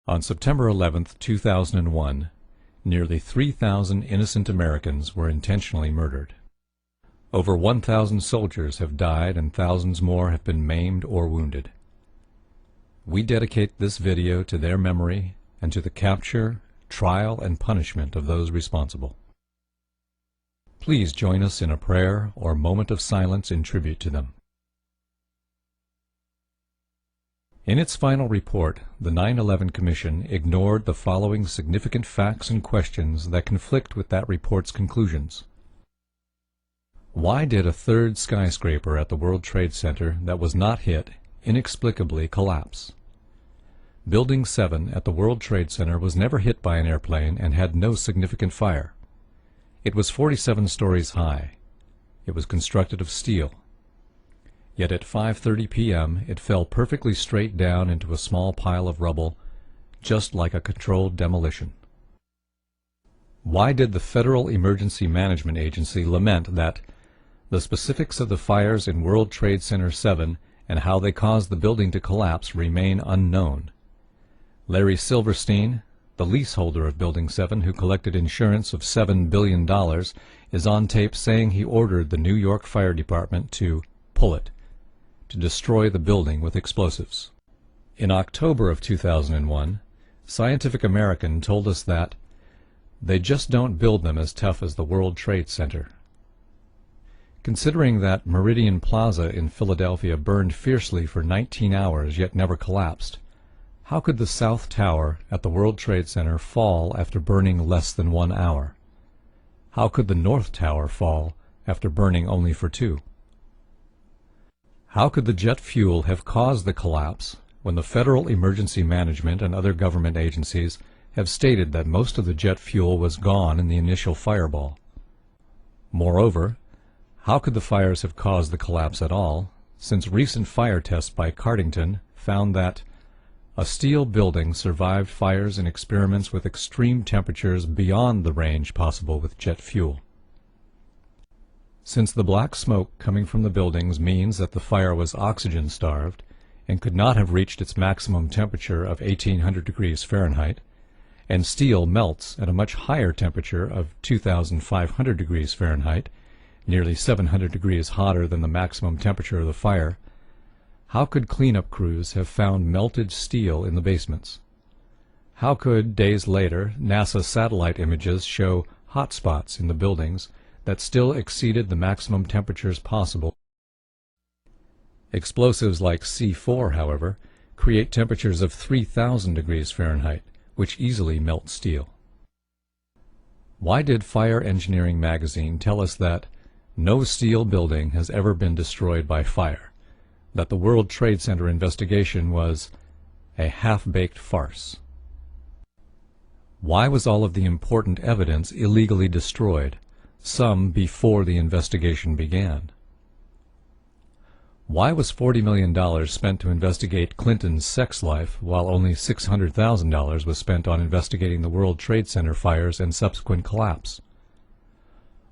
On September 11, 2001, nearly 3,000 innocent Americans were intentionally murdered. Over 1,000 soldiers have died and thousands more have been maimed or wounded. We dedicate this video to their memory and to the capture, trial, and punishment of those responsible. Please join us in a prayer or moment of silence in tribute to them. In its final report, the 9/11 Commission ignored the following significant facts and questions that conflict with that report's conclusions. Why did a third skyscraper at the World Trade Center that was not hit inexplicably collapse? Building 7 at the World Trade Center was never hit by an airplane and had no significant fire. It was 47 stories high. It was constructed of steel. Yet at 5:30 p.m. it fell perfectly straight down into a small pile of rubble, just like a controlled demolition. Why did the Federal Emergency Management Agency lament that the specifics of the fires in World Trade Center 7 and how they caused the building to collapse remain unknown? Larry Silverstein, the leaseholder of Building 7 who collected insurance of $7 billion, is on tape saying he ordered the New York Fire Department to pull it, to destroy the building with explosives. In October of 2001, Scientific American told us that they just don't build them as tough as the World Trade Center. Considering that Meridian Plaza in Philadelphia burned fiercely for 19 hours yet never collapsed, how could the South Tower at the World Trade Center fall after burning less than 1 hour? How could the North Tower fall after burning only for 2? How could the jet fuel have caused the collapse when the Federal Emergency Management and other government agencies have stated that most of the jet fuel was gone in the initial fireball? Moreover, how could the fires have caused the collapse at all, since recent fire tests by Cardington found that a steel building survived fires in experiments with extreme temperatures beyond the range possible with jet fuel? Since the black smoke coming from the buildings means that the fire was oxygen-starved and could not have reached its maximum temperature of 1800 degrees Fahrenheit, and steel melts at a much higher temperature of 2500 degrees Fahrenheit, nearly 700 degrees hotter than the maximum temperature of the fire, how could cleanup crews have found melted steel in the basements? How could, days later, NASA satellite images show hot spots in the buildings that still exceeded the maximum temperatures possible? Explosives like C4, however, create temperatures of 3000 degrees Fahrenheit, which easily melt steel. Why did Fire Engineering magazine tell us that no steel building has ever been destroyed by fire, that the World Trade Center investigation was a half-baked farce? Why was all of the important evidence illegally destroyed, some before the investigation began? Why was $40 million spent to investigate Clinton's sex life while only $600,000 was spent on investigating the World Trade Center fires and subsequent collapse?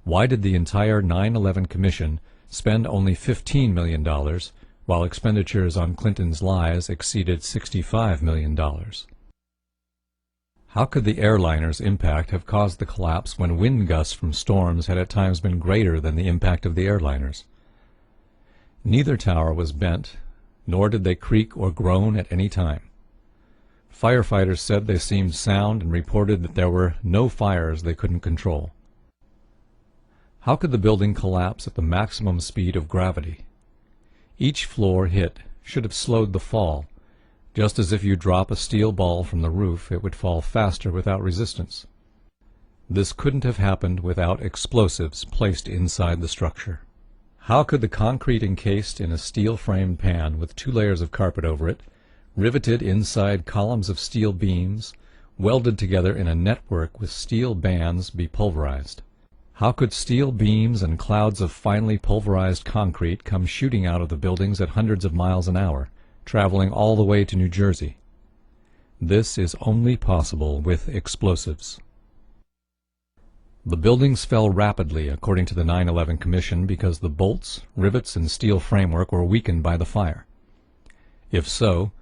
Why did the entire 9/11 Commission spend only $15 million while expenditures on Clinton's lies exceeded $65 million? How could the airliner's impact have caused the collapse when wind gusts from storms had at times been greater than the impact of the airliners? Neither tower was bent, nor did they creak or groan at any time. Firefighters said they seemed sound and reported that there were no fires they couldn't control. How could the building collapse at the maximum speed of gravity? Each floor hit should have slowed the fall, just as if you drop a steel ball from the roof, it would fall faster without resistance. This couldn't have happened without explosives placed inside the structure. How could the concrete encased in a steel-framed pan with 2 layers of carpet over it, riveted inside columns of steel beams, welded together in a network with steel bands, be pulverized? How could steel beams and clouds of finely pulverized concrete come shooting out of the buildings at hundreds of miles an hour, traveling all the way to New Jersey? This is only possible with explosives. The buildings fell rapidly, according to the 9/11 Commission, because the bolts, rivets, and steel framework were weakened by the fire. If so,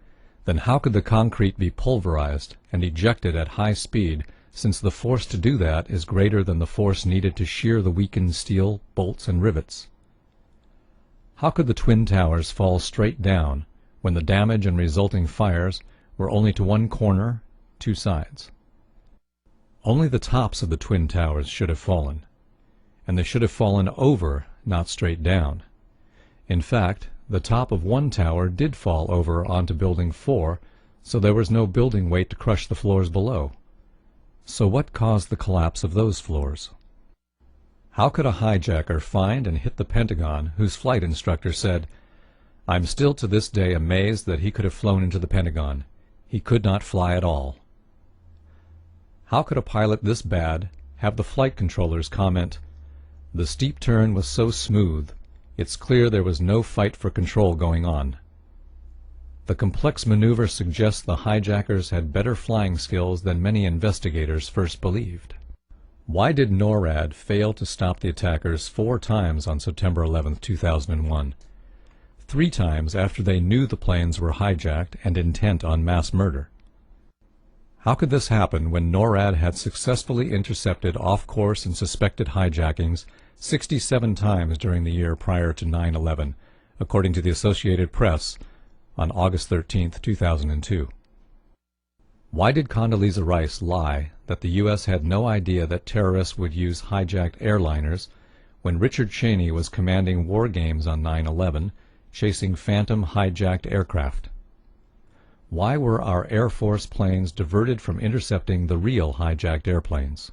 Then how could the concrete be pulverized and ejected at high speed, since the force to do that is greater than the force needed to shear the weakened steel, bolts, and rivets? How could the Twin Towers fall straight down when the damage and resulting fires were only to one corner, two sides? Only the tops of the Twin Towers should have fallen, and they should have fallen over, not straight down. In fact, the top of one tower did fall over onto Building 4, so there was no building weight to crush the floors below. So what caused the collapse of those floors? How could a hijacker find and hit the Pentagon whose flight instructor said, "I'm still to this day amazed that he could have flown into the Pentagon. He could not fly at all"? How could a pilot this bad have the flight controllers comment, "The steep turn was so smooth, it's clear there was no fight for control going on"? The complex maneuver suggests the hijackers had better flying skills than many investigators first believed. Why did NORAD fail to stop the attackers 4 times on September 11, 2001? 3 times after they knew the planes were hijacked and intent on mass murder. How could this happen when NORAD had successfully intercepted off-course and suspected hijackings 67 times during the year prior to 9/11, according to the Associated Press on August 13, 2002? Why did Condoleezza Rice lie that the U.S. had no idea that terrorists would use hijacked airliners when Richard Cheney was commanding war games on 9/11, chasing phantom hijacked aircraft? Why were our Air Force planes diverted from intercepting the real hijacked airplanes?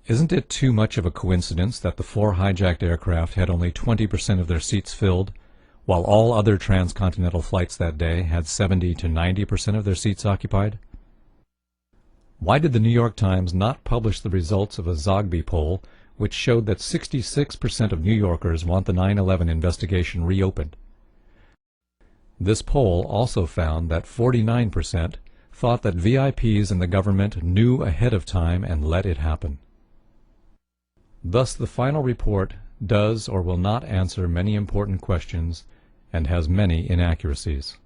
Isn't it too much of a coincidence that the 4 hijacked aircraft had only 20% of their seats filled, while all other transcontinental flights that day had 70 to 90% of their seats occupied? Why did the New York Times not publish the results of a Zogby poll which showed that 66% of New Yorkers want the 9/11 investigation reopened? This poll also found that 49% thought that VIPs in the government knew ahead of time and let it happen. Thus, the final report does or will not answer many important questions and has many inaccuracies.